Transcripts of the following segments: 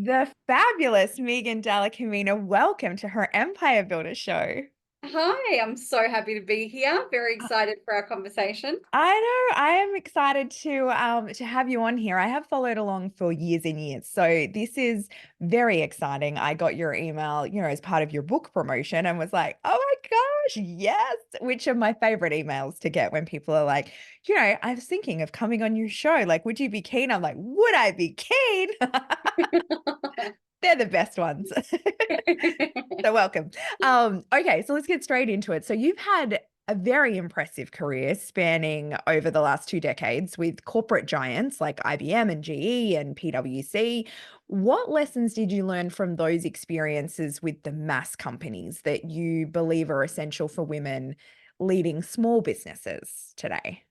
The fabulous Megan Dalla-Camina. Welcome to her Empire Builder show. Hi, I'm so happy to be here. Very excited for our conversation. I know I am excited to have you on here. I have followed along for years and years. So this is very exciting. I got your email, as part of your book promotion and was like, "Oh my gosh, yes." Which are my favorite emails to get when people are like, "I was thinking of coming on your show. Like, would you be keen?" I'm like, "Would I be keen?" They're the best ones. So welcome. Okay, so let's get straight into it. So you've had a very impressive career spanning over the last 2 decades with corporate giants like IBM and GE and PwC. What lessons did you learn from those experiences with the mass companies that you believe are essential for women leading small businesses today?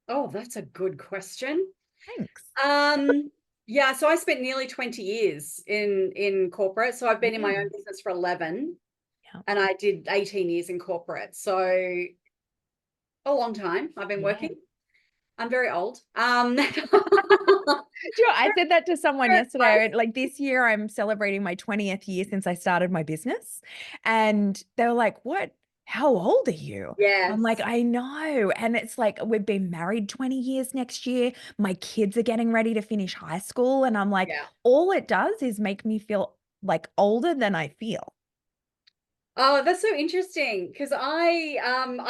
Oh, that's a good question. Thanks. Um, yeah, so I spent nearly 20 years in corporate. So I've been in my Yeah. own business for 11 Yeah. and I did 18 years in corporate. So a long time I've been Yeah. working. I'm very old. I said that to someone Nice. yesterday. Like this year, I'm celebrating my 20th year since I started my business. And they were like, "What? How old are you?" I'm like, Yes. "I know." And it's like, we've been married 20 years next year. My kids are getting ready to finish high school. And I'm like, Yeah. all it does is make me feel like older than I feel. Oh, that's so interesting because I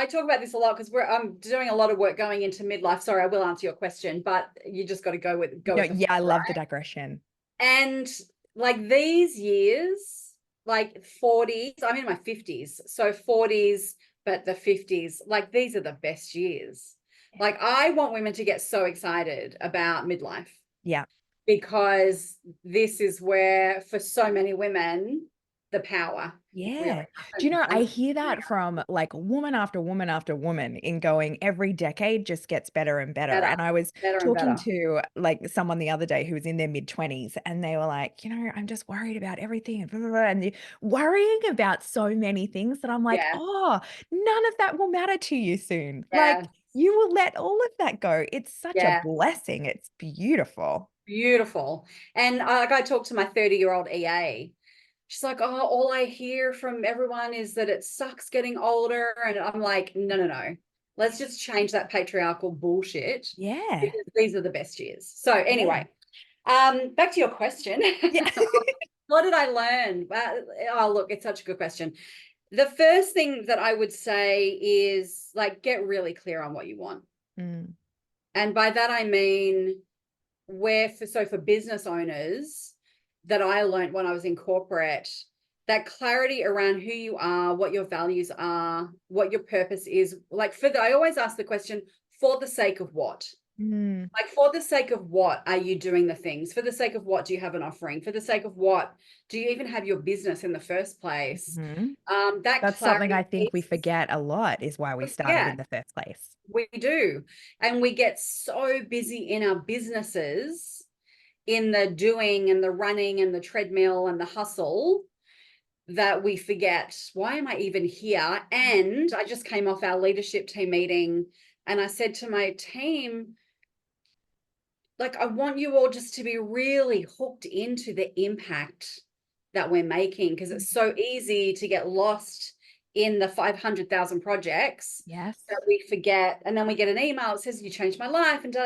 talk about this a lot because I'm doing a lot of work going into midlife. Sorry, I will answer your question, but you just got to go No, with the yeah, I flow, love the right? digression. And like these years, like 40s, I'm in my 50s, so 40s, but the 50s, like these are the best years. Like I want women to get so excited about midlife Yeah. because this is where, for so many women, the power really Yeah. Do you happens. know, And I hear that from like woman after woman after woman in going every decade just gets better and better. better, And I was better and talking better. to like someone the other day who was in their mid 20s and they were like, I'm just worried about everything and blah, blah, blah. And worrying about so many things that I'm like, Yeah, oh, none of that will matter to you soon. Like yeah, you will let all of that go. It's such a yeah. blessing. It's beautiful. Beautiful. And like I talked to my 30-year-old EA. She's like, oh, all I hear from everyone is that it sucks getting older. And I'm like, no, no, no. Let's just change that patriarchal bullshit Yeah. because these are the best years. So Yeah. anyway, back to your question. Yeah. What did I learn? Oh, look, it's such a good question. The first thing that I would say is like get really clear on what you want. Mm. And by that I mean for business owners that I learned when I was in corporate, that clarity around who you are, what your values are, what your purpose is. Like I always ask the question, for the sake of what? Mm. Like for the sake of what are you doing the things? For the sake of what do you have an offering? For the sake of what do you even have your business in the first place? Mhm. That That's something I clarity think we piece, forget a lot is why we we started forget. in the first place. We do. And we get so busy in our businesses, in the doing and the running and the treadmill and the hustle, that we forget, why am I even here? And I just came off our leadership team meeting and I said to my team, like, I want you all just to be really hooked into the impact that we're making because it's so easy to get lost in the 500,000 projects Yes. that we forget. And then we get an email that says, you changed my life. And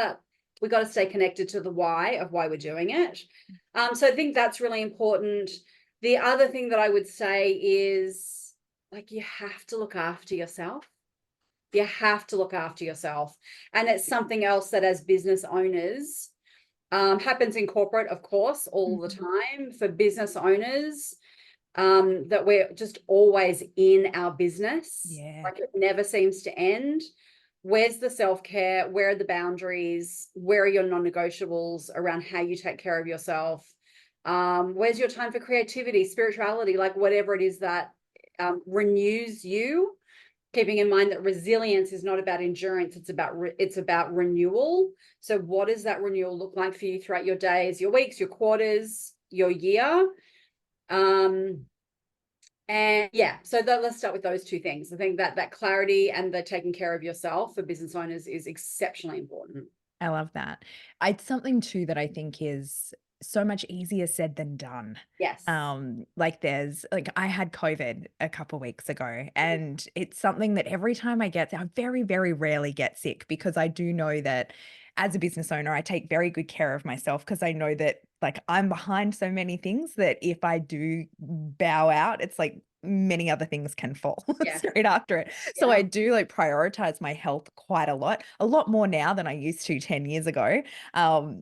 we got to stay connected to the why of why we're doing it. So I think that's really important. The other thing that I would say is like, you have to look after yourself. You have to look after yourself. And it's something else that as business owners, happens in corporate, of course, all the Mhm. time. For business owners, that we're just always in our business, Yeah. like it never seems to end. Where's the self-care? Where are the boundaries? Where are your non-negotiables around how you take care of yourself? Where's your time for creativity, spirituality, like whatever it is that renews you, keeping in mind that resilience is not about endurance, it's about renewal. So what does that renewal look like for you throughout your days, your weeks, your quarters, your year? And yeah, so let's start with those two things. I think that clarity and the taking care of yourself for business owners is exceptionally important. I love that. It's something too that I think is so much easier said than done. Yes. Like there's like I had COVID a couple weeks ago, and it's something that every time I get, I very, very rarely get sick because I do know that as a business owner, I take very good care of myself because I know that like I'm behind so many things that if I do bow out, it's like many other things can fall Yeah. straight after it. So I Yeah. do like prioritize my health quite a lot more now than I used to 10 years ago,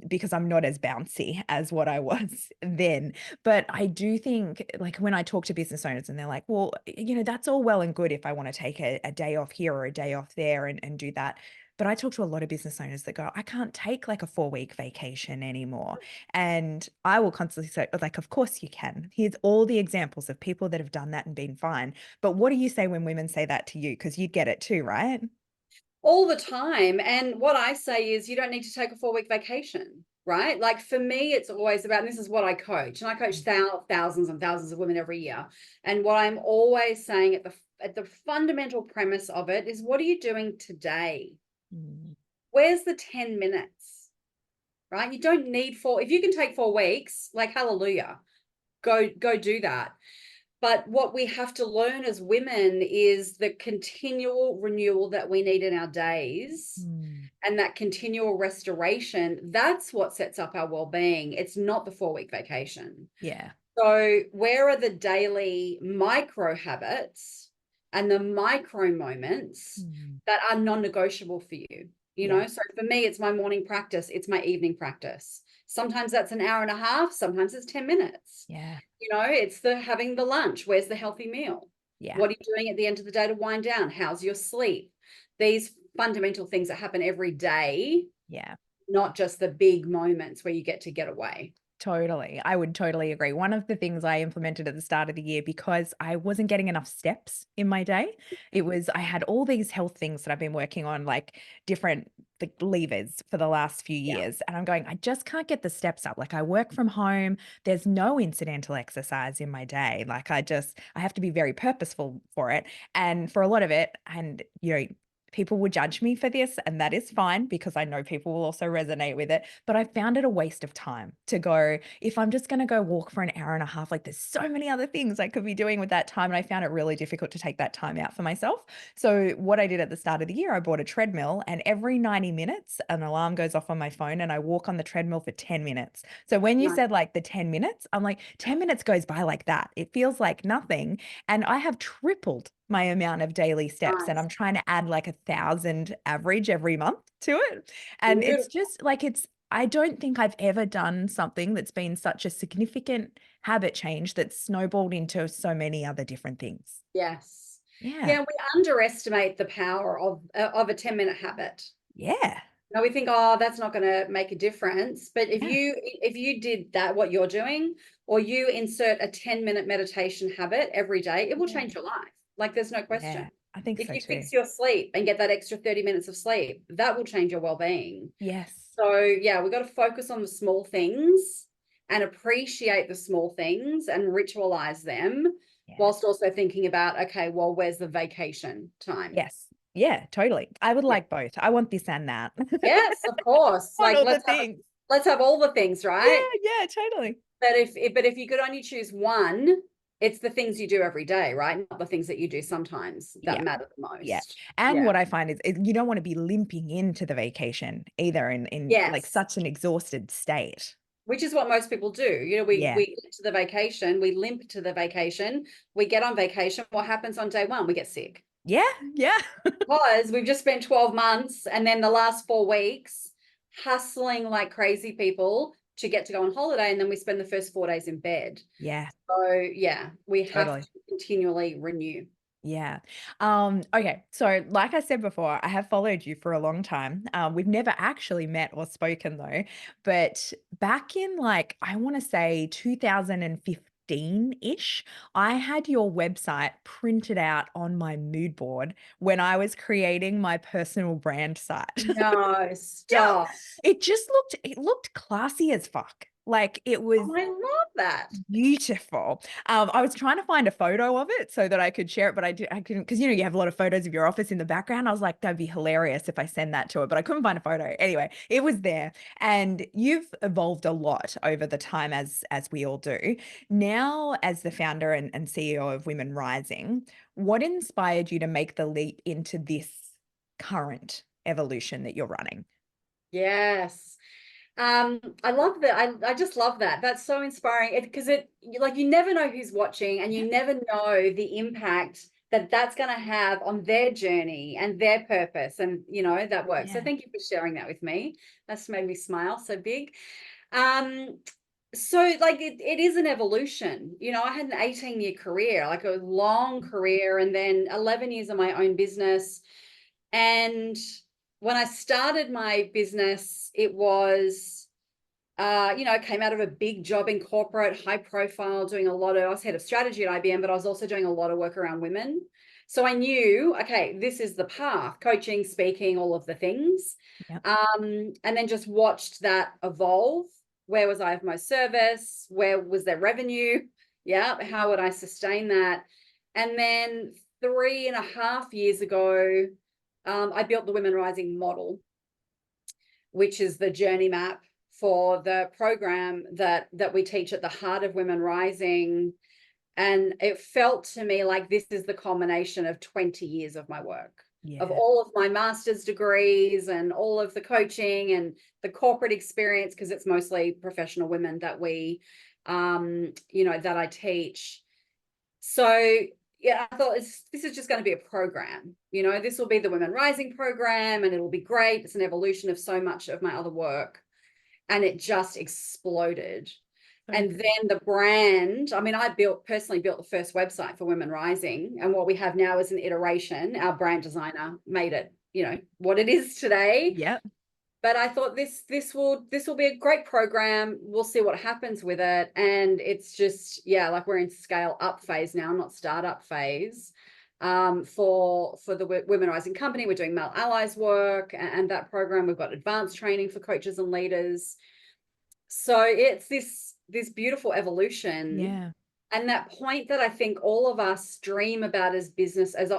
because I'm not as bouncy as what I was then. But I do think, like, when I talk to business owners and they're like, well, that's all well and good if I want to take a day off here or a day off there and do that. But I talk to a lot of business owners that go, I can't take like a 4-week vacation anymore. And I will constantly say, like, of course you can. Here's all the examples of people that have done that and been fine. But what do you say when women say that to you? Because you'd get it too, right? All the time. And what I say is you don't need to take a 4-week vacation, right? Like for me, it's always about, and this is what I coach, and I coach thousands and thousands of women every year. And what I'm always saying at the fundamental premise of it is, what are you doing today? Mm. Where's the 10 minutes? Right? You don't need if you can take 4 weeks, like hallelujah, go do that. But what we have to learn as women is the continual renewal that we need in our days, Mm. and that continual restoration. That's what sets up our well-being. It's not the 4-week vacation. Yeah. So where are the daily micro habits and the micro moments Mm. that are non-negotiable for you? Yeah. So for me, it's my morning practice, it's my evening practice. Sometimes that's an hour and a half, sometimes it's 10 minutes. Yeah. It's the having the lunch. Where's the healthy meal? Yeah. What are you doing at the end of the day to wind down? How's your sleep? These fundamental things that happen every day, Yeah. not just the big moments where you get away. Totally. I would totally agree. One of the things I implemented at the start of the year because I wasn't getting enough steps in my day, I had all these health things that I've been working on, like different levers for the last few Yeah. years. And I'm going, I just can't get the steps up. Like I work from home. There's no incidental exercise in my day. Like I have to be very purposeful for it. And for a lot of it, and people will judge me for this, and that is fine because I know people will also resonate with it. But I found it a waste of time to go, if I'm just going to go walk for an hour and a half, like there's so many other things I could be doing with that time. And I found it really difficult to take that time out for myself. So what I did at the start of the year, I bought a treadmill, and every 90 minutes, an alarm goes off on my phone and I walk on the treadmill for 10 minutes. So when you Nice. said like the 10 minutes, I'm like, 10 minutes goes by like that. It feels like nothing. And I have tripled my amount of daily steps, and Nice. I'm trying to add like 1,000 average every month to it. And it's Beautiful. just like, I don't think I've ever done something that's been such a significant habit change that snowballed into so many other different things. Yes. Yeah. Yeah, we underestimate the power of a 10-minute habit. Yeah. Now we think, oh, that's not going to make a difference. But if Yeah. you did that, what you're doing, or you insert a 10-minute meditation habit every day, it will Yeah. change your life. Like there's no Yeah. question. I think If so you too. fix your sleep and get that extra 30 minutes of sleep, that will change your well-being. Yes. So yeah, we've got to focus on the small things and appreciate the small things and ritualize them, Yeah. whilst also thinking about, okay, well, where's the vacation time? Yes. Yeah, totally. I would Yeah. like both. I want this and that. Yes, of course. I want Like all the things. let's have all the things, right? Yeah, yeah, totally. But if you could only choose one, it's the things you do every day, right? Not the things that you do sometimes that Yeah. matter the Yeah. most. And Yeah. what I find is you don't want to be limping into the vacation either in like Yes. such an exhausted state. Which is what most people do. Yeah. We get to the vacation, we limp to the vacation, we get on vacation. What happens on day one? We get sick Yeah. Yeah. because we've just spent 12 months and then the last 4 weeks hustling like crazy people to get to go on holiday. And then we spend the first 4 days in bed. Yeah. So yeah, we have Totally. to continually renew. Yeah. Okay. So like I said before, I have followed you for a long time. We've never actually met or spoken though, but back in like, I want to say 2015-ish, I had your website printed out on my mood board when I was creating my personal brand site. No, Yeah. stop. It looked classy as fuck. Like it was Oh, I love that. beautiful. I was trying to find a photo of it so that I could share it, but I couldn't, because you have a lot of photos of your office in the background. I was like, that'd be hilarious if I send that to her, but I couldn't find a photo. Anyway, it was there. And you've evolved a lot over the time, as we all do. Now, as the founder and CEO of Women Rising, what inspired you to make the leap into this current evolution that you're running? Yes. I love that. I just love that. That's so inspiring. Because like you never know who's watching, and you never know the impact that that's going to have on their journey and their purpose, and that works. So Yeah. thank you for sharing that with me. That's made me smile so big. Um, so like it is an evolution. I had an 18-year career, like a long career, and then 11 years of my own business. And when I started my business, it was, I came out of a big job in corporate, high profile, I was head of strategy at IBM, but I was also doing a lot of work around women. So I knew, okay, this is the path, coaching, speaking, all of the things. Yeah. And then just watched that evolve. Where was I of my service? Where was there revenue? Yeah. How would I sustain that? And then 3.5 years ago, I built the Women Rising model, which is the journey map for the program that we teach at the heart of Women Rising. And it felt to me like this is the culmination of 20 years of my work, of Yeah. all of my master's degrees and all of the coaching and the corporate experience, because it's mostly professional women that that I teach. So yeah, I thought this is just going to be a program. This will be the Women Rising program, and it'll be great. It's an evolution of so much of my other work. And it just exploded. And then the brand, I mean, I personally built the first website for Women Rising. And what we have now is an iteration. Our brand designer made it, what it is today. Yep. But I thought this will be a great program. We'll see what happens with it. And it's just, yeah, like we're in scale up phase now, not startup phase. For the Women Rising company, we're doing male allies work, and that program, we've got advanced training for coaches and leaders. So it's this beautiful evolution. Yeah. And that point that I think all of us dream about as business, as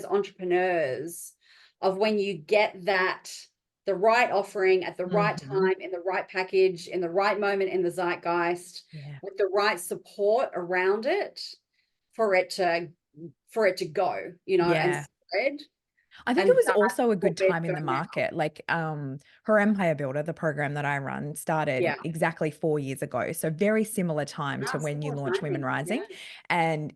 entrepreneurs, of when you get the right offering at the right Mhm. time, in the right package, in the right moment, in the zeitgeist, Yeah. with the right support around it for it to go, and Yeah. spread. I think it And was that's also a what good we're time in the doing now. market. Like, Her Empire Builder, the program that I run, started Yeah. exactly 4 years ago. So very similar time to when you Similar launched Women timing. Yeah. Rising. And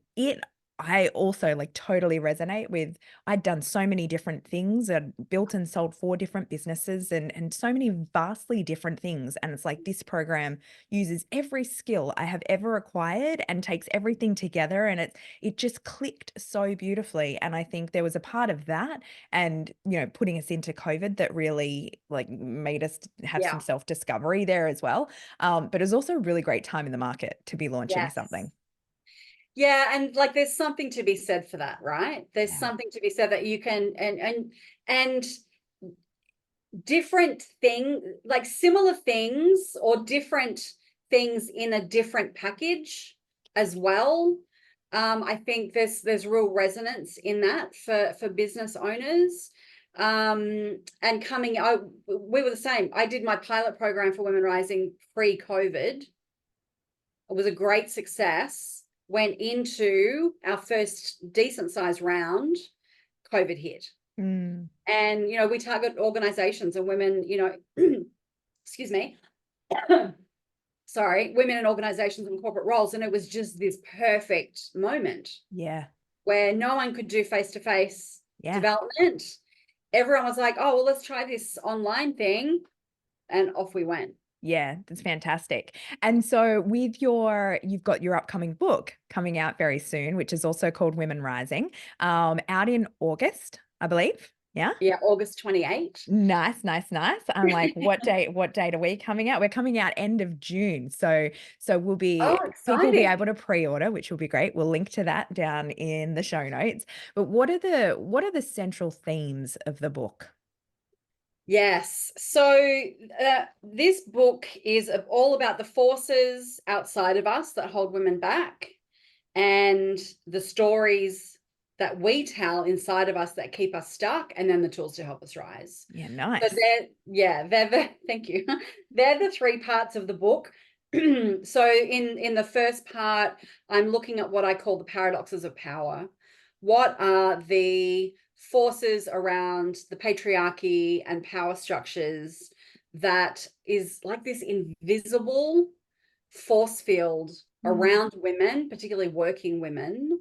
I also like totally resonate with, I'd done so many different things and built and sold 4 different businesses and so many vastly different things. And it's like this program uses every skill I have ever acquired and takes everything together. And it just clicked so beautifully. And I think there was a part of that and putting us into COVID that really like made us have Yeah. some self-discovery there as well. But it was also a really great time in the market to be launching Yes. something. Yeah, and like there's something to be said for that, right? There's Yeah. something to be said that you can and different thing, like similar things or different things in a different package as well. I think there's real resonance in that for business owners. And we were the same. I did my pilot program for Women Rising pre-COVID. It was a great success. Went into our first decent sized round, COVID hit. Mm. And, we target organizations and women, excuse me, sorry, women in organizations and corporate roles. And it was just this perfect moment Yeah. where no one could do face-to-face Yeah. development. Everyone was like, oh, well, let's try this online thing. And off we went. Yeah, that's fantastic. And so you've got your upcoming book coming out very soon, which is also called Women Rising, out in August, I believe. Yeah. Yeah, August 28. Nice, nice, nice. I'm like, what date are we coming out? We're coming out end of June. So Oh, people will be exciting. able to pre-order, which will be great. We'll link to that down in the show notes. But what are the central themes of the book? Yes. So this book is all about the forces outside of us that hold women back, and the stories that we tell inside of us that keep us stuck, and then the tools to help us rise. Yeah, So nice. thank you. They're the three parts of the book. So in the first part, I'm looking at what I call the paradoxes of power. What are the forces around the patriarchy and power structures that is like this invisible force field Mm, around women, particularly working women,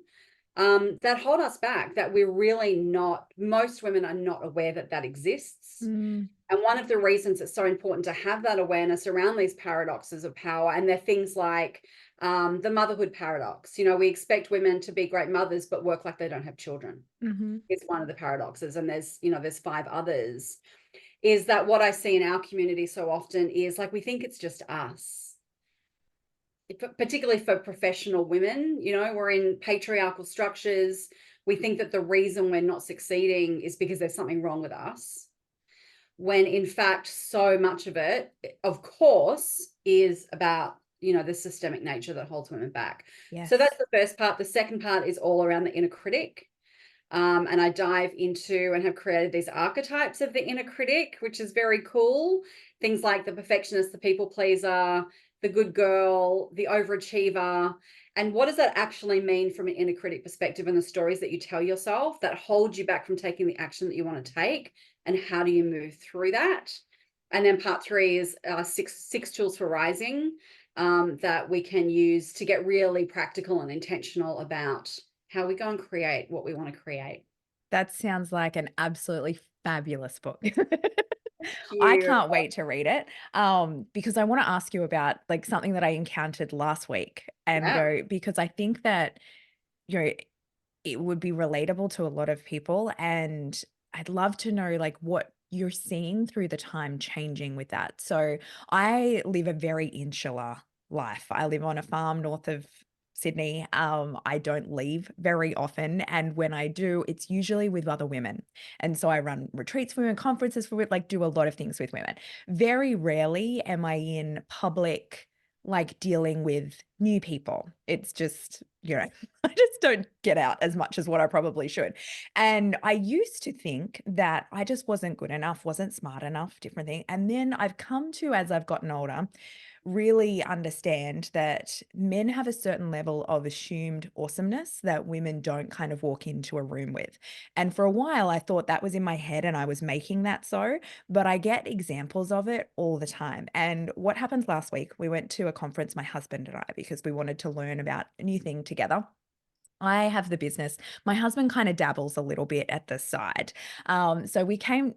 that hold us back, that we're really not, most women are not aware that that exists. mm, And one of the reasons it's so important to have that awareness around these paradoxes of power, and they're things like the motherhood paradox. You know, we expect women to be great mothers, but work like they don't have children. mhm. It's one of the paradoxes. And there's five others. Is that what I see in our community so often is like we think it's just us, particularly for professional women. You know, we're in patriarchal structures. We think that the reason we're not succeeding is because there's something wrong with us, when in fact so much of it, of course, is about, you know, the systemic nature that holds women back. So Yes. that's the first part. The second part is all around the inner critic. And I dive into and have created these archetypes of the inner critic, which is very cool. Things like the perfectionist, the people pleaser, the good girl, the overachiever. And what does that actually mean from an inner critic perspective, and the stories that you tell yourself that hold you back from taking the action that you want to take? And how do you move through that? And then part three is six tools for rising, that we can use to get really practical and intentional about how we go and create what we want to create. That sounds like an absolutely fabulous book. Thank I you. can't wait to read it, because I wanna ask you about, like, something that I encountered last week and Yeah. go because I think that, you know, it would be relatable to a lot of people, and I'd love to know, like, what you're seeing through the time changing with that. So, I live a very insular life. I live on a farm north of Sydney. I don't leave very often, and when I do, it's usually with other women. And so I run retreats for women, conferences for women, like, do a lot of things with women. Very rarely am I in public, like, dealing with new people. It's just, you know, I just don't get out as much as what I probably should. And I used to think that I just wasn't good enough, wasn't smart enough, different thing. And then I've come to, as I've gotten older, really understand that men have a certain level of assumed awesomeness that women don't kind of walk into a room with. And for a while, I thought that was in my head and I was making that so, but I get examples of it all the time. And what happened last week, we went to a conference, my husband and I, because we wanted to learn about a new thing together. I have the business. My husband kind of dabbles a little bit at the side. So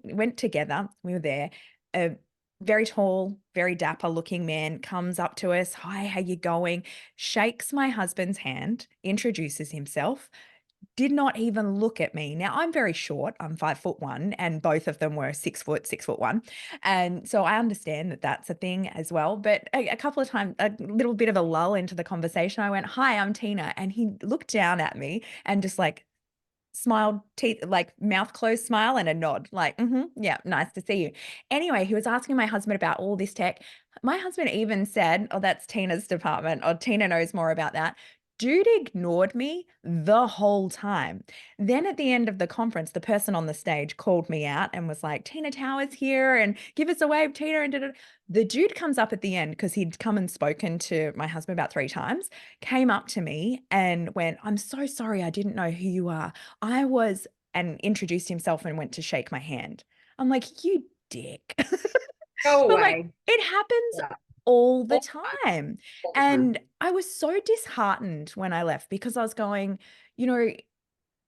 went together. We were there. A very tall, very dapper looking man comes up to us. Hi, how you going? Shakes my husband's hand, introduces himself, did not even look at me. Now, I'm very short, I'm 5'1", and both of them were 6 foot, 6'1", and so I understand that that's a thing as well, but a couple of times, a little bit of a lull into the conversation, I went, "Hi, I'm Tina," and he looked down at me and just, like, smiled, teeth like, mouth closed smile and a nod, like, "Mhm, yeah, nice to see you." Anyway, he was asking my husband about all this tech. My husband even said, "Oh, that's Tina's department," or, "Tina knows more about that." Dude ignored me the whole time. Then at the end of the conference, the person on the stage called me out and was like, "Tina Tower's here, and give us a wave, Tina," and da. The dude comes up at the end because 'cause he'd come and spoken to my husband about 3 times, came up to me and went, "I'm so sorry, I didn't know who you are. I was," and introduced himself and went to shake my hand. I'm like, "You dick." Go But, like, away. it happens Yeah. all the All the time. time, All the time. and I was so disheartened when I left because I was going, you know,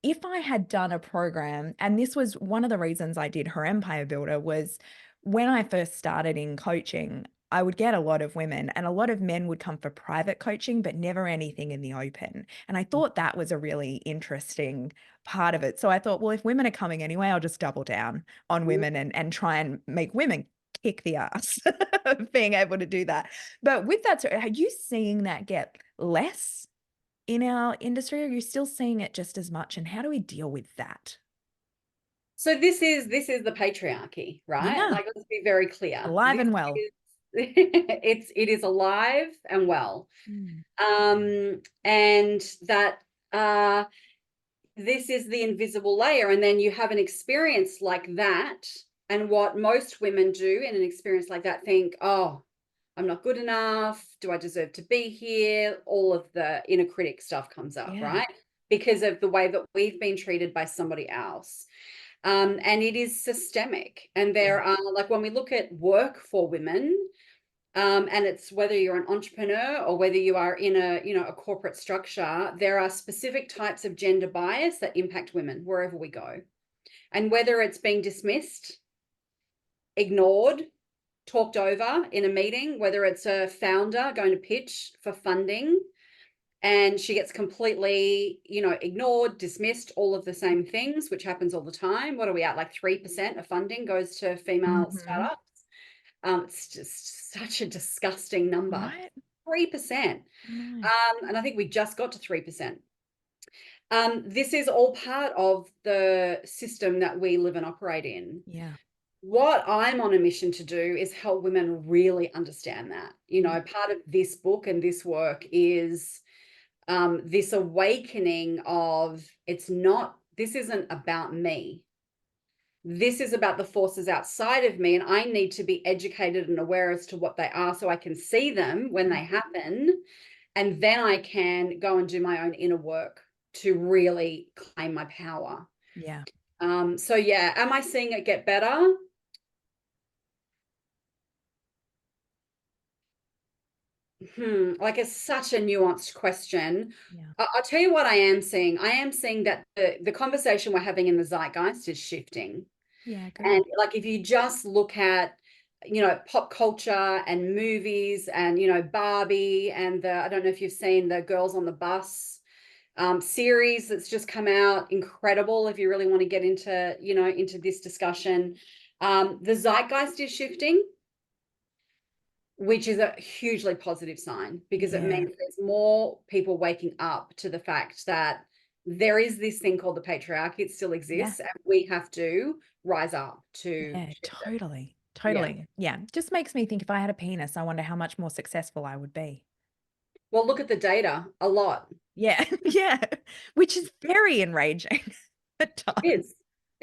if I had done a program, and this was one of the reasons I did Her Empire Builder, was when I first started in coaching, I would get a lot of women and a lot of men would come for private coaching, but never anything in the open. And I thought that was a really interesting part of it. So I thought, well, if women are coming anyway, I'll just double down on Mhm. women and try and make women kick the ass of being able to do that. But with that, so are you seeing that get less in our industry? Are you still seeing it just as much? And how do we deal with that? So this is the patriarchy, right? Yeah. Like, let's be very clear. Alive This and well. is it is alive and well. Mm. And that this is the invisible layer. And then you have an experience like that. And what most women do in an experience like that think, oh, I'm not good enough. Do I deserve to be here? All of the inner critic stuff comes up, Yeah. right? Because of the way that we've been treated by somebody else. And it is systemic. And Yeah. there are, like, when we look at work for women, and it's whether you're an entrepreneur or whether you are in a corporate structure, there are specific types of gender bias that impact women wherever we go. And whether it's being dismissed, ignored, talked over in a meeting, whether it's a founder going to pitch for funding and she gets completely, ignored, dismissed, all of the same things, which happens all the time. What are we at? Like 3% of funding goes to female Mm-hmm. startups. It's just such a disgusting number. Right? 3%. I know. And I think we just got to 3%. This is all part of the system that we live and operate in. Yeah. What I'm on a mission to do is help women really understand that. Part of this book and this work is this awakening of this isn't about me. This is about the forces outside of me, and I need to be educated and aware as to what they are so I can see them when they happen. And then I can go and do my own inner work to really claim my power. Yeah. So yeah, am I seeing it get better? Like, it's such a nuanced question. Yeah. I'll tell you what I am seeing. I am seeing that the conversation we're having in the zeitgeist is shifting. Yeah. And Agreed. like, if you just look at, pop culture and movies and, Barbie and I don't know if you've seen the Girls on the Bus series that's just come out, incredible if you really want to get into this discussion. The zeitgeist is shifting, which is a hugely positive sign because it Yeah. means there's more people waking up to the fact that there is this thing called the patriarchy. It still Yeah. exists, and we have to rise up to Yeah. shift it. Totally. Yeah. Totally. Yeah. Just makes me think if I had a penis, I wonder how much more successful I would be. Well, look at the data, a lot. Yeah. Yeah. Which is very enraging at It times. is,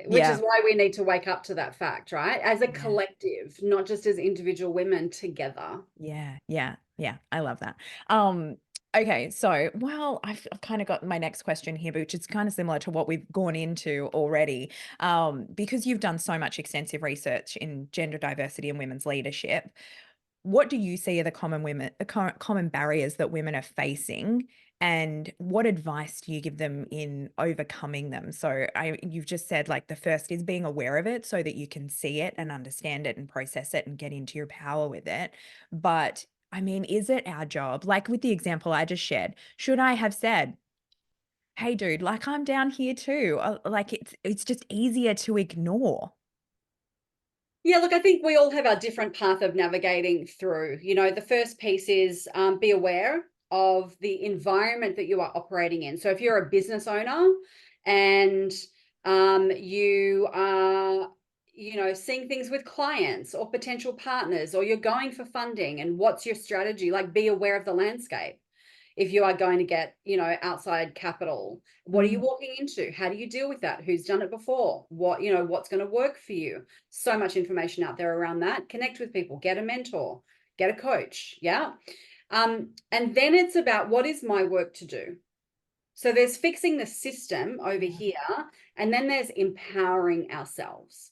which is Yeah. why we need to wake up to that fact, right? As a Yeah. collective, not just as individual women together. Yeah, yeah, yeah. I love that. Okay, so well, I've kind of got my next question here, which is kind of similar to what we've gone into already. Because you've done so much extensive research in gender diversity and women's leadership, what do you see are the common barriers that women are facing, and what advice do you give them in overcoming them? So you've just said like the first is being aware of it so that you can see it and understand it and process it and get into your power with it. But I mean, is it our job? Like with the example I just shared, should I have said, "Hey, dude, like I'm down here too." Like it's just easier to ignore. Yeah, look, I think we all have our different path of navigating through. The first piece is be aware of the environment that you are operating in. So if you're a business owner and you are, seeing things with clients or potential partners, or you're going for funding, and what's your strategy? Like, be aware of the landscape. If you are going to get, outside capital, what are you Mm, walking into? How do you deal with that? Who's done it before? What's going to work for you? So much information out there around that. Connect with people, get a mentor, get a coach. Yeah. And then it's about, what is my work to do? So there's fixing the system over yeah. here, and then there's empowering ourselves.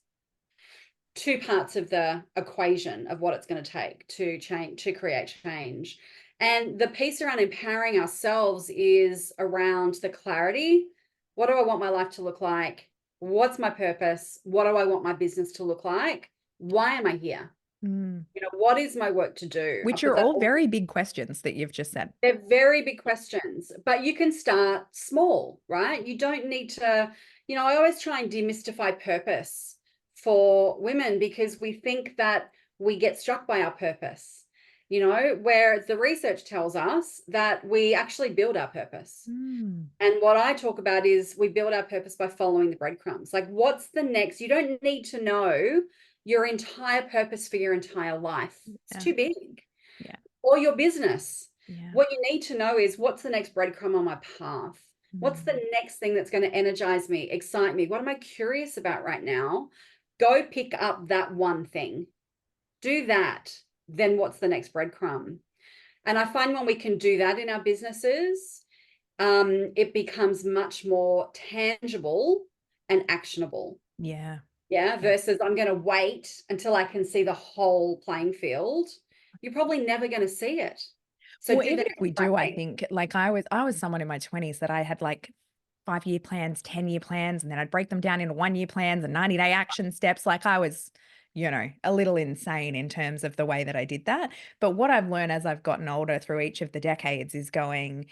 Two parts of the equation of what it's going to take to change, to create change. And the piece around empowering ourselves is around the clarity. What do I want my life to look like? What's my purpose? What do I want my business to look like? Why am I here? Mm. What is my work to do? I Which put are that all all. very big questions that you've just said. They're very big questions, but you can start small, right? You don't need to, I always try and demystify purpose for women, because we think that we get struck by our purpose. you know, where the research tells us that we actually build our purpose. Mm. And what I talk about is we build our purpose by following the breadcrumbs. Like, what's the next? You don't need to know your entire purpose for your entire life. It's Yeah. too big. Yeah. Or your business. Yeah. What you need to know is, what's the next breadcrumb on my path? What's the next thing that's going to energize me, excite me? What am I curious about right now? Go pick up that one thing. Do that. Then what's the next breadcrumb? And I find when we can do that in our businesses, it becomes much more tangible and actionable. Yeah. Yeah. Yeah. Versus I'm going to wait until I can see the whole playing field. You're probably never going to see it. So Well, do the even if we next right do, I thing. think like I was someone in my 20s that I had like 5-year plans, 10-year plans, and then I'd break them down into 1-year plans and 90-day action steps. Like I was, a little insane in terms of the way that I did that. But what I've learned as I've gotten older through each of the decades is going,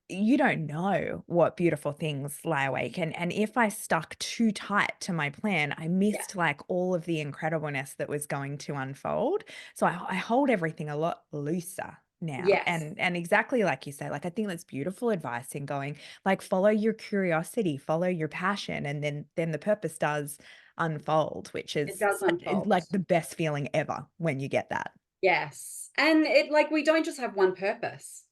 you don't know what beautiful things lie awake. And if I stuck too tight to my plan, I Yeah. missed like all of the incredibleness that was going to unfold. So I hold everything a lot looser now. Yes. And exactly like you say, like I think that's beautiful advice in going, like follow your curiosity, follow your passion, and then the purpose does unfold, which It is does unfold. like the best feeling ever when you get that. Yes. And it, like, we don't just have one purpose.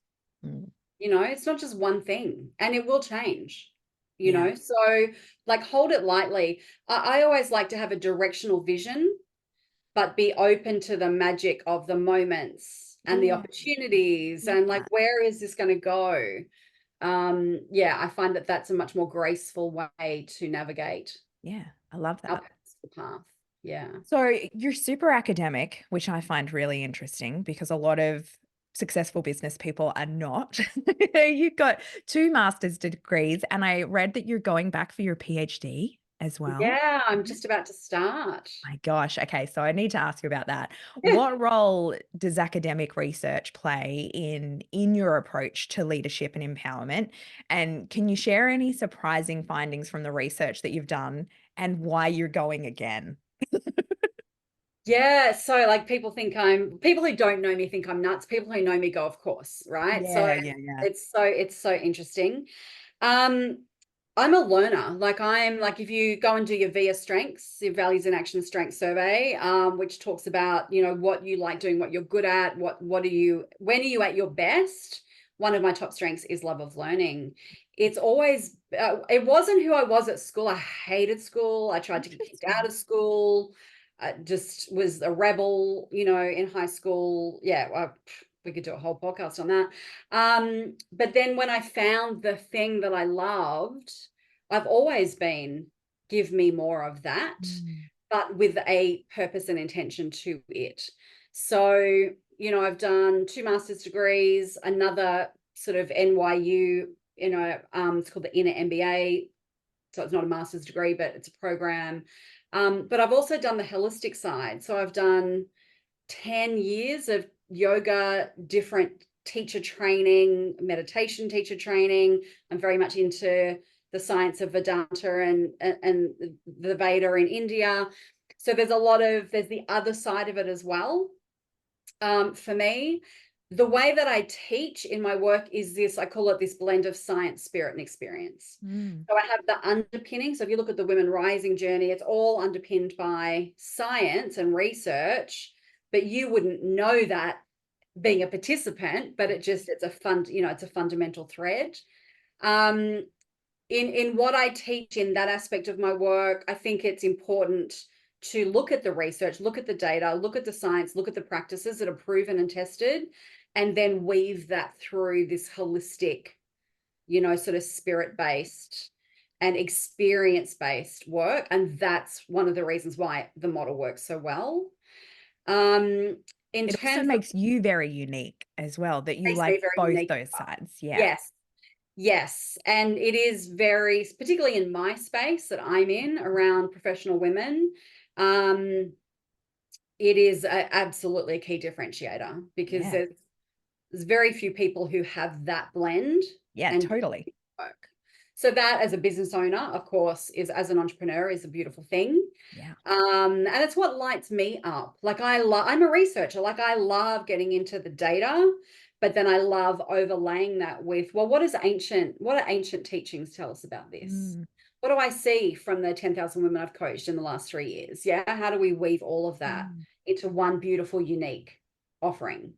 Mm. You know, it's not just one thing, and it will change, you Yeah. know. So, like, hold it lightly. I always like to have a directional vision, but be open to the magic of the moments and the Yeah. opportunities, Love and like, that. where is this going to go? Yeah, I find that that's a much more graceful way to navigate Yeah. I love our that. personal path. Yeah. So you're super academic, which I find really interesting because a lot of successful business people are not. You've got 2 master's degrees, and I read that you're going back for your PhD as well. Yeah, I'm Yeah. just about to start. My gosh. Okay, so I need to ask you about that. What role does academic research play in your approach to leadership and empowerment? And can you share any surprising findings from the research that you've done and why you're going again? Yeah, so like, people who don't know me think I'm nuts. People who know me go, of course, right? So Yeah, yeah, yeah. it's so interesting. Um, I'm a learner. Like, I'm like, if you go and do your VIA strengths, your values and action strengths survey, which talks about, you know, what you like doing, what you're good at, when are you at your best? One of my top strengths is love of learning. It's always, it wasn't who I was at school. I hated school. I tried to get kicked out Interesting. of school. I just was a rebel, you know, in high school. Yeah, we could do a whole podcast on that. But then when I found the thing that I loved, I've always been, give me more of that, Mm. but with a purpose and intention to it. So, you know, I've done 2 master's degrees, another sort of NYU, you know, it's called the Inner MBA. So it's not a master's degree, but it's a program. But I've also done the holistic side. So I've done 10 years of yoga, different teacher training, meditation teacher training. I'm very much into the science of Vedanta and the Veda in India. So there's the other side of it as well. For me, the way that I teach in my work is this, I call it this blend of science, spirit, and experience. Mm. So I have the underpinning. So if you look at the women rising journey, it's all underpinned by science and research, but you wouldn't know that being a participant, but it's a it's a fundamental thread. Um, in what I teach in that aspect of my work, I think it's important to look at the research, look at the data, look at the science, look at the practices that are proven and tested, and then weave that through this holistic, you know, sort of spirit-based and experience-based work. And that's one of the reasons why the model works so well. In It also terms of, makes you very unique as well, that you makes me like very both unique. those sides. Yeah. Yes. Yes, and it is very, particularly in my space that I'm in around professional women, um, it is absolutely a key differentiator, because Yeah. there's very few people who have that blend Yeah, and do totally. work. So that, as a business owner, of course, is, as an entrepreneur, is a beautiful thing. Yeah. And it's what lights me up. Like, I'm a researcher. Like, I love getting into the data, but then I love overlaying that with, well, what do ancient teachings tell us about this? Mm. What do I see from the 10,000 women I've coached in the last 3 years? Yeah. How do we weave all of that Mm. into one beautiful, unique offering?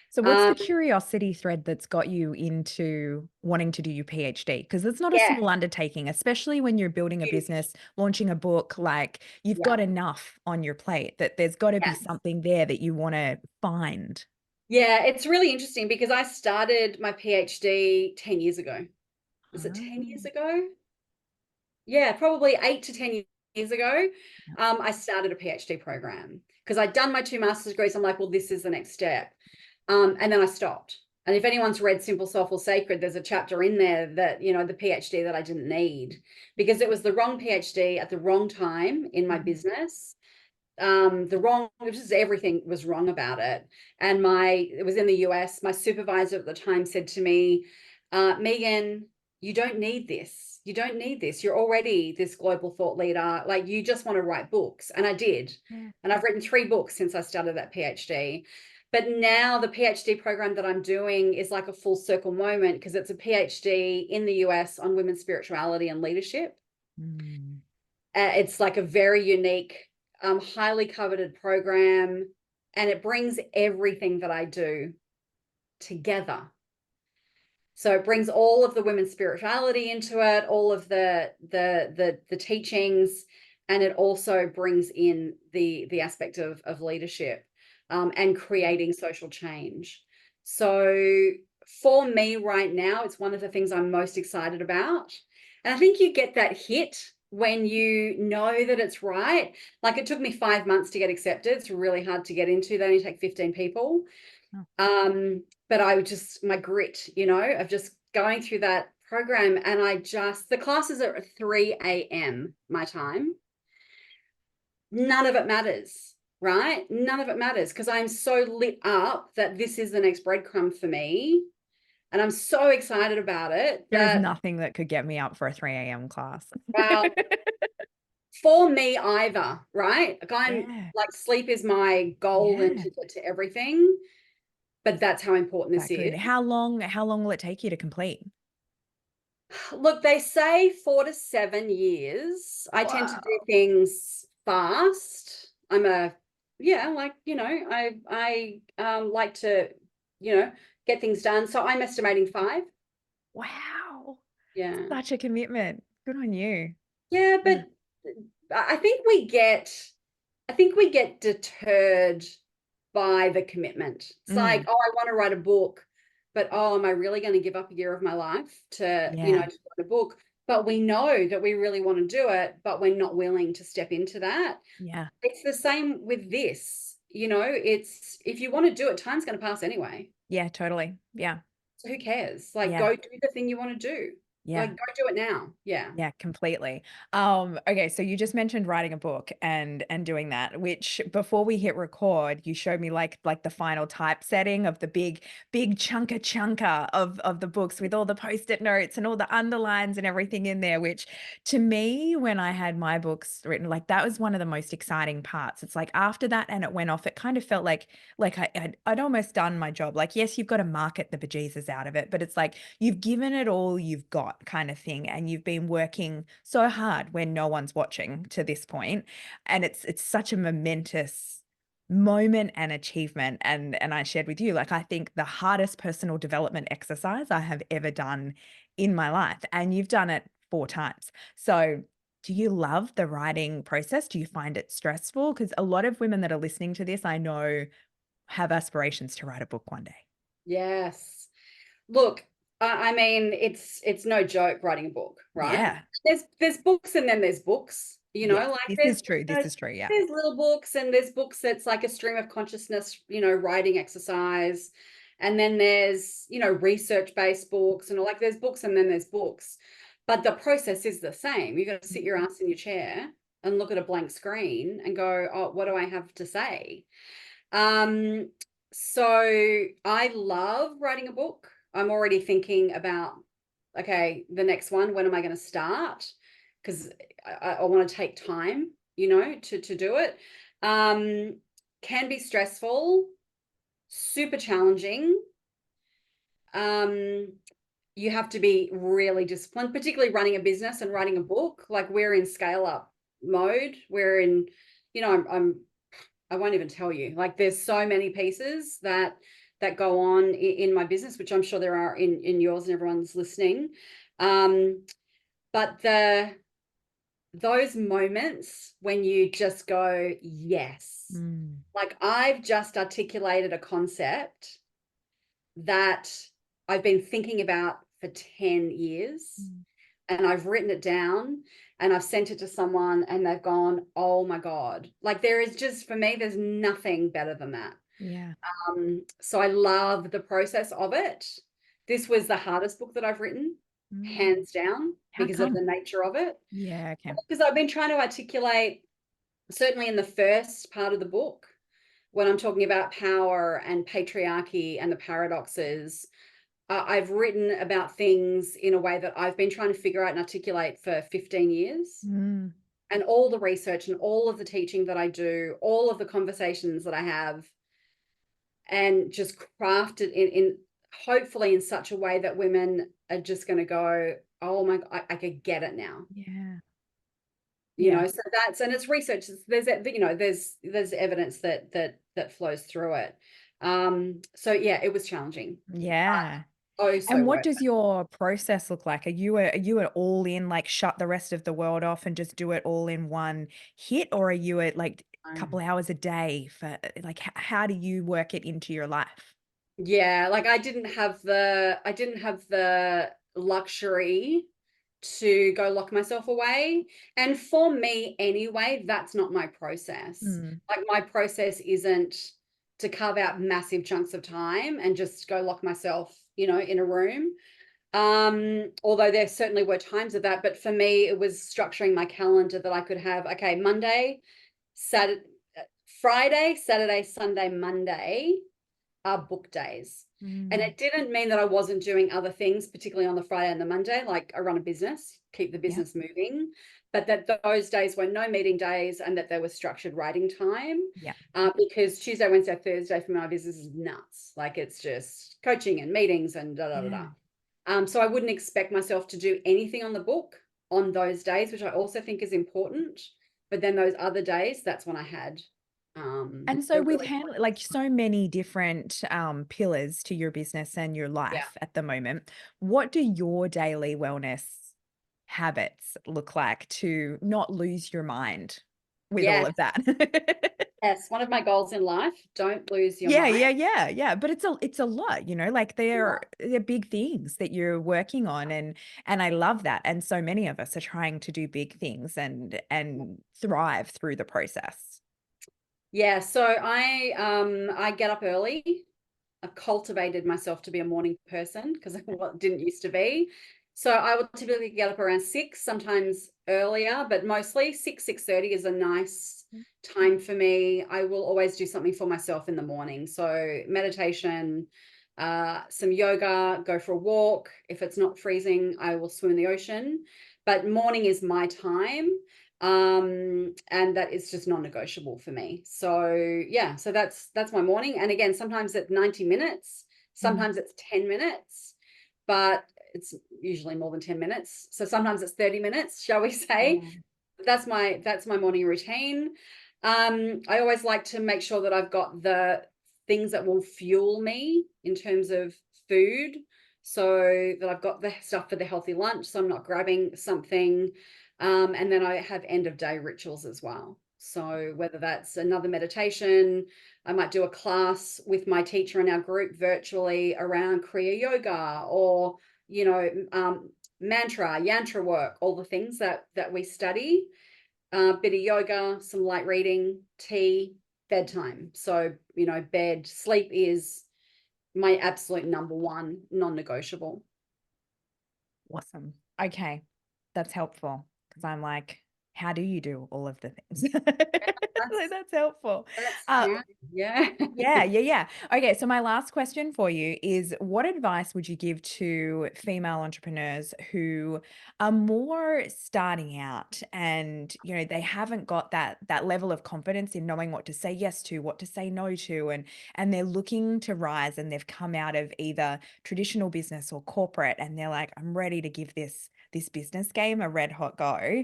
So what's Um, the curiosity thread that's got you into wanting to do your PhD? Because it's not a yeah, small undertaking, especially when you're building a huge. business, launching a book, like you've Yeah. got enough on your plate that there's got to be Yes. something there that you want to find. Yeah, it's really interesting because I started my PhD 10 years ago. Was it 10 years Ah, ago? Yeah, probably 8 to 10 years ago. yeah. I started a PhD program because I'd done my 2 master's degrees. I'm like, well, this is the next step. And then I stopped. And if anyone's read Simple, Soulful, Sacred, there's a chapter in there that, the PhD that I didn't need, because it was the wrong PhD at the wrong time in my Mhm. business. Just everything was wrong about it. And it was in the US. My supervisor at the time said to me, Megan, you don't need this. You don't need this. You're already this global thought leader. Like, you just want to write books. And I did. Yeah. And I've written 3 books since I started that PhD. But now the PhD program that I'm doing is like a full circle moment, because it's a PhD in the US on women's spirituality and leadership. Mm. It's like a very unique, highly coveted program, and it brings everything that I do together. So it brings all of the women's spirituality into it, all of the teachings, and it also brings in the aspect of leadership, and creating social change. So for me right now, it's one of the things I'm most excited about. And I think you get that hit when you know that it's right. Like, it took me 5 months to get accepted. It's really hard to get into. They only take 15 people. Oh. But my grit, of just going through that program, and the classes are at 3 a.m. my time. None of it matters, right? None of it matters, because I'm so lit up that this is the next breadcrumb for me. And I'm so excited about it There is that, nothing that could get me up for a 3 a.m. class. well, for me either, right? Like, I'm Yeah. like, sleep is my golden Yeah. ticket to everything, but that's how important this That good. is. How long will it take you to complete? Look, they say 4 to 7 years. I tend to do Wow. things fast. Yeah, like, I like to, get things done. So I'm estimating 5. Wow. Yeah. Such a commitment. Good on you. Yeah, Yeah. but I think we get deterred by the commitment. It's like, Mm. oh, I want to write a book, but oh, am I really going to give up a year of my life to Yeah. write a book? But we know that we really want to do it, but we're not willing to step into that. Yeah. It's the same with this. It's, if you want to do it, time's going to pass anyway. Yeah, totally. Yeah. So who cares? Like, Yeah. go do the thing you want to do. Like, Yeah. go do it now. Yeah. Yeah, completely. Okay, so you just mentioned writing a book and doing that, which before we hit record, you showed me like the final typesetting of the big chunker of the books with all the post-it notes and all the underlines and everything in there, which to me, when I had my books written, like that was one of the most exciting parts. It's like after that and it went off, it kind of felt like I'd almost done my job. Like, yes, you've got to market the bejesus out of it, but it's like you've given it all you've got kind of thing, and you've been working so hard when no one's watching to this point, and it's such a momentous moment and achievement. And I shared with you, like, I think the hardest personal development exercise I have ever done in my life, and you've done it 4 times. So do you love the writing process? Do you find it stressful? Because a lot of women that are listening to this, I know, have aspirations to write a book one day. Yes. Look, I mean, it's no joke writing a book, right? Yeah. There's books, and then there's books, Yes, like, this there's is true. This is true. Yeah. there's little books, and there's books that's like a stream of consciousness, writing exercise. And then there's, research-based books, and like, there's books and then there's books. But the process is the same. You got to sit your ass in your chair and look at a blank screen and go, oh, what do I have to say? So I love writing a book. I'm already thinking about okay, the next one, when am I going to start? Because I want to take time, you know, to do it. Can be stressful, super challenging. You have to be really disciplined, particularly running a business and writing a book. Like, we're in scale up mode. We're in, you know, I won't even tell you. Like, there's so many pieces that go on in my business, which I'm sure there are in yours and everyone's listening. But those moments when you just go, yes, like, I've just articulated a concept that I've been thinking about for 10 years, and I've written it down and I've sent it to someone and they've gone, oh my God. Like, there is just, for me, there's nothing better than that. Yeah. So I love the process of it. This was the hardest book that I've written, hands down, How because of come? the nature of it. Yeah, okay. Because I've been trying to articulate, certainly in the first part of the book, when I'm talking about power and patriarchy and the paradoxes, I've written about things in a way that I've been trying to figure out and articulate for 15 years. And all the research and all of the teaching that I do, all of the conversations that I have, and just craft it in hopefully in such a way that women are just going to go, oh my, I could get it now. Yeah. You know, so that's, and it's research. There's, you know, there's evidence that flows through it. So yeah, it was challenging. Yeah. Oh, so And what worth does your process look like? Are you an all in, like, shut the rest of the world off and just do it all in one hit? Or are you at, like, a couple it. hours a day for, like, how do you work it into your life? Yeah, like, I didn't have the luxury to go lock myself away. And for me anyway, that's not my process. Like, my process isn't to carve out massive chunks of time and just go lock myself, you know, in a room. Although there certainly were times of that, but for me, it was structuring my calendar that I could have, okay, Monday, Saturday, Friday, Saturday, Sunday, Monday are book days. And it didn't mean that I wasn't doing other things, particularly on the Friday and the Monday. Like, I run a business, keep the business moving, but that those days were no meeting days and that there was structured writing time. Yeah. Because Tuesday, Wednesday, Thursday for my business is nuts. Like, it's just coaching and meetings and da da da da. So I wouldn't expect myself to do anything on the book on those days, which I also think is important. But then those other days, that's when I had And so with handling, like, so many different pillars to your business and your yeah. life at the moment, what do your daily wellness habits look like to not lose your mind with all Yes. of that? Yes, one of my goals in life, don't lose your Yeah, mind. yeah. But it's a lot, you know, like, they're big things that you're working on, and I love that. And so many of us are trying to do big things and thrive through the process. Yeah, so I get up early. I've cultivated myself to be a morning person because I didn't used to be. So I will typically get up around 6, sometimes earlier, but mostly 6, 6:30 is a nice time for me. I will always do something for myself in the morning. So meditation, some yoga, go for a walk. If it's not freezing, I will swim in the ocean. But morning is my time. And that is just non-negotiable for me. So yeah, so that's my morning. And again, sometimes it's 90 minutes, sometimes it's 10 minutes, but it's usually more than 10 minutes. So sometimes it's 30 minutes, shall we say. That's my morning routine. I always like to make sure that I've got the things that will fuel me in terms of food, so that I've got the stuff for the healthy lunch, so I'm not grabbing something. And then I have end of day rituals as well. So whether that's another meditation, I might do a class with my teacher in our group virtually around Kriya yoga, or, you know, mantra, yantra work, all the things that we study. Bit of yoga, some light reading, tea, bedtime. So, you know, sleep is my absolute number one non-negotiable. Awesome. Okay. That's helpful, because I'm like, how do you do all of the things? That's That's helpful. that's Uh, how, yeah. yeah. Okay, so my last question for you is what advice would you give to female entrepreneurs who are more starting out and, they haven't got that level of confidence in knowing what to say yes to, what to say no to, and they're looking to rise and they've come out of either traditional business or corporate and they're like, I'm ready to give this business game a red hot go.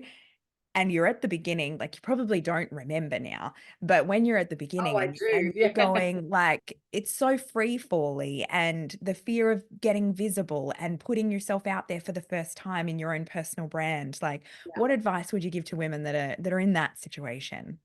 And you're at the beginning, like, you probably don't remember now, but when you're at the Oh, beginning I and do. you're Yeah. going, like, it's so free-fally and the fear of getting visible and putting yourself out there for the first time in your own personal brand, like, Yeah. what advice would you give to women that are in that situation?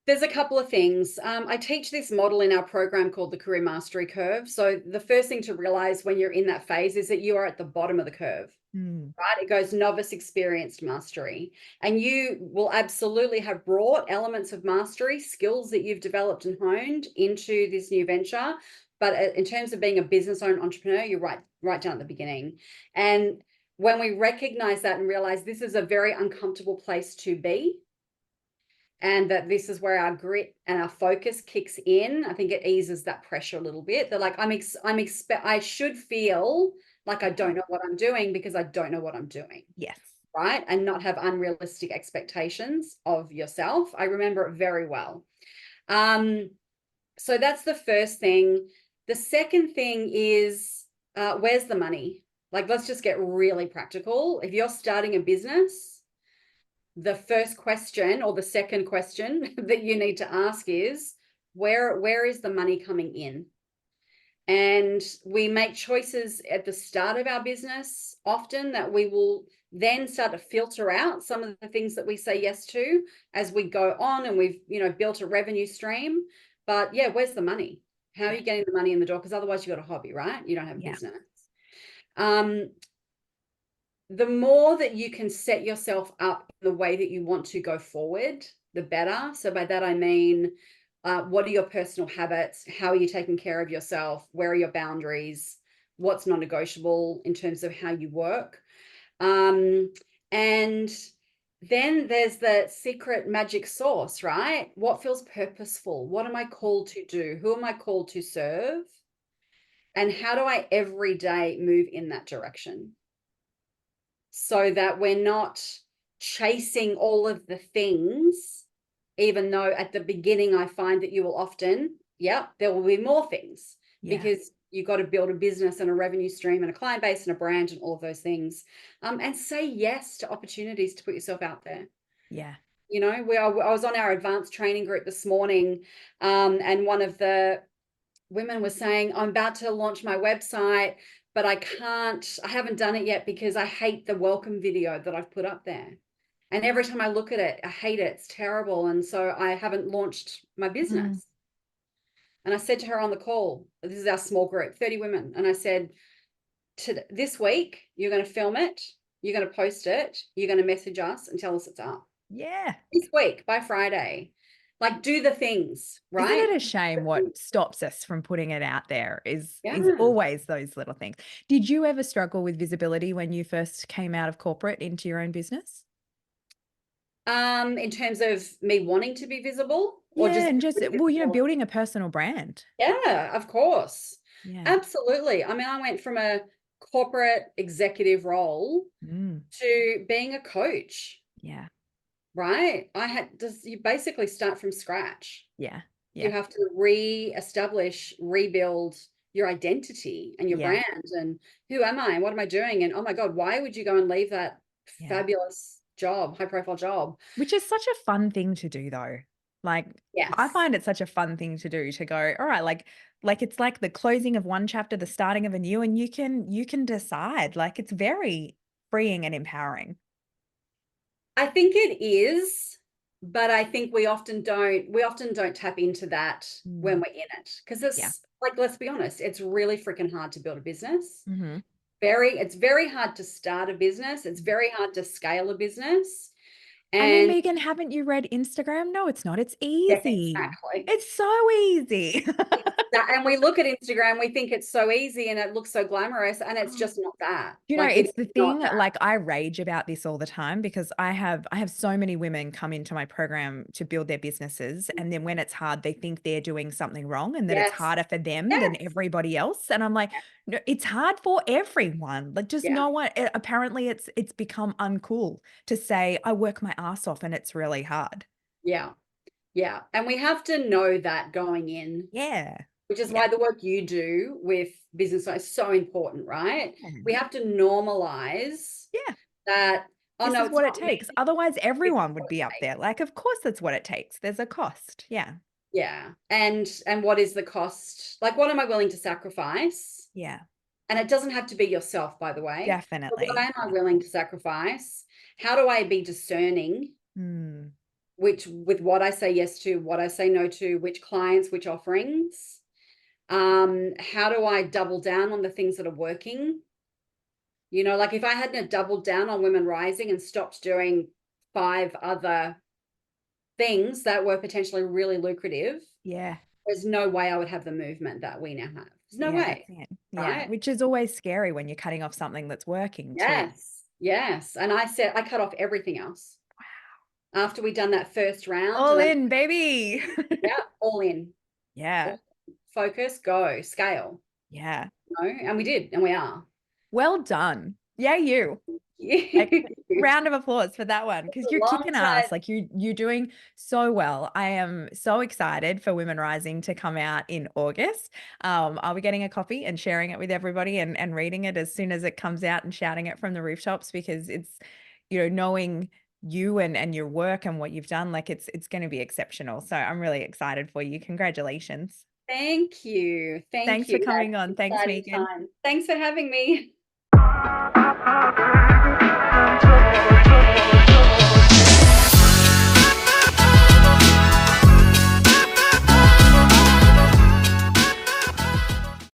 There's a couple of things. I teach this model in our program called the Career Mastery Curve. So the first thing to realize when you're in that phase is that you are at the bottom of the curve. Mm, Right? It goes novice, experienced, mastery. And you will absolutely have brought elements of mastery, skills that you've developed and honed into this new venture. But in terms of being a business owner entrepreneur, you're right down at the beginning. And when we recognize that and realize this is a very uncomfortable place to be, and that this is where our grit and our focus kicks in, I think it eases that pressure a little bit. They're like, I should feel like I don't know what I'm doing because I don't know what I'm doing, yes. right? And not have unrealistic expectations of yourself. I remember it very well. So that's the first thing. The second thing is, where's the money? Like, let's just get really practical. If you're starting a business, the first question or the second question that you need to ask is, where is the money coming in? And we make choices at the start of our business often that we will then start to filter out some of the things that we say yes to as we go on, and we've built a revenue stream. But yeah, where's the money? How are Yeah. you getting the money in the door? Because otherwise you've got a hobby, right? You don't have a Yeah. business. um the more that you can set yourself up the way that you want to go forward, the better. So by that, I mean, what are your personal habits? How are you taking care of yourself? Where are your boundaries? What's non-negotiable in terms of how you work? And then there's the secret magic sauce, right? What feels purposeful? What am I called to do? Who am I called to serve? And how do I every day move in that direction, so that we're not chasing all of the things, even though at the beginning I find that you will often, there will be more things Yeah. because you've got to build a business and a revenue stream and a client base and a brand and all of those things. And say yes to opportunities to put yourself out there. Yeah. I was on our advanced training group this morning, and one of the women were saying, I'm about to launch my website, but I haven't done it yet because I hate the welcome video that I've put up there. And every time I look at it, I hate it. It's terrible. And so I haven't launched my Mm, business. And I said to her on the call, this is our small group, 30 women. And I said, this week, you're going to film it, you're going to post it, you're going to message us and tell us it's up. yeah. This week, by Friday. Like, do the things, Isn't right? it a shame what stops us from putting it out there is Yeah. always those little things. Did you ever struggle with visibility when you first came out of corporate into your own business? In terms of me wanting to be visible or Yeah, just and just, being well, visible? building a personal brand. Yeah, of course. Yeah. Absolutely. I mean, I went from a corporate executive role Mm, to being a coach, yeah. right? You basically start from scratch. Yeah. You Yeah. have to re-establish, rebuild your identity and your Yeah. brand, and who am I and what am I doing? And oh my God, why would you go and leave that Yeah. fabulous job, high profile job? Which is such a fun thing to do though. Like, I Yes. find it such a fun thing to do to go, all right, like it's like the closing of one chapter, the starting of a new, and you can decide. Like it's very freeing and empowering. I think it is, but I think we often don't tap into that when Mm, we're in it, because yeah. it's like, let's be honest, it's really freaking hard to build a business. Hmm. It's very hard to start a business. It's very hard to scale a business. I mean, And Megan, haven't you read Instagram? No, it's not. It's yeah, easy. exactly. It's so easy. And we look at Instagram, we think it's so easy and it looks so glamorous, and it's just not that. You know, Like, it's it's the not thing, that. like I rage about this all the time because I have so many women come into my program to build their businesses. And then when it's hard, they think they're doing something wrong and that it's Yes. harder for them than Yes. everybody else. And I'm like, no, it's hard for everyone. Like just Yeah. no one, apparently it's become uncool to say I work my ass off and it's really hard. Yeah. Yeah. And we have to know that going in, Yeah. which is Yeah. why the work you do with business is so important, right? Yeah. We have to normalize Yeah. that, oh This no, is it's what it not me. takes. Otherwise, This is everyone would what be it up takes. there. Like, of course, that's what it takes. There's a cost. Yeah. Yeah. And what is the cost? Like, what am I willing to sacrifice? Yeah. And it doesn't have to be yourself, by the way. But what Definitely. am I willing to sacrifice? How do I be discerning Mm. with what I say yes to, what I say no to, which clients, which offerings? How do I double down on the things that are working? You know, like if I hadn't doubled down on Women Rising and stopped doing 5 other things that were potentially really lucrative, Yeah. there's no way I would have the movement that we now have. There's no Yeah, that's way, it. Yeah, right? which is always scary when you're cutting off something that's working too. Yes, yes. And I said I cut off everything else after we'd done that first round, All and in, baby. yeah, all in, Yeah. all focus, go, scale. Yeah. You know, and we did, and we are. Well done. Yeah, you. Like It's round of applause for that one because a you're long kicking time. ass. Like you're doing so well. I am so excited for Women Rising to come out in August. I'll be getting a copy and sharing it with everybody and reading it as soon as it comes out and shouting it from the rooftops because it's, knowing you and your work and what you've done, like it's going to be exceptional. So I'm really excited for you. Congratulations. Thank you. Thank Thanks for you. coming That's on. an Thanks, exciting Megan. time. Thanks for having me.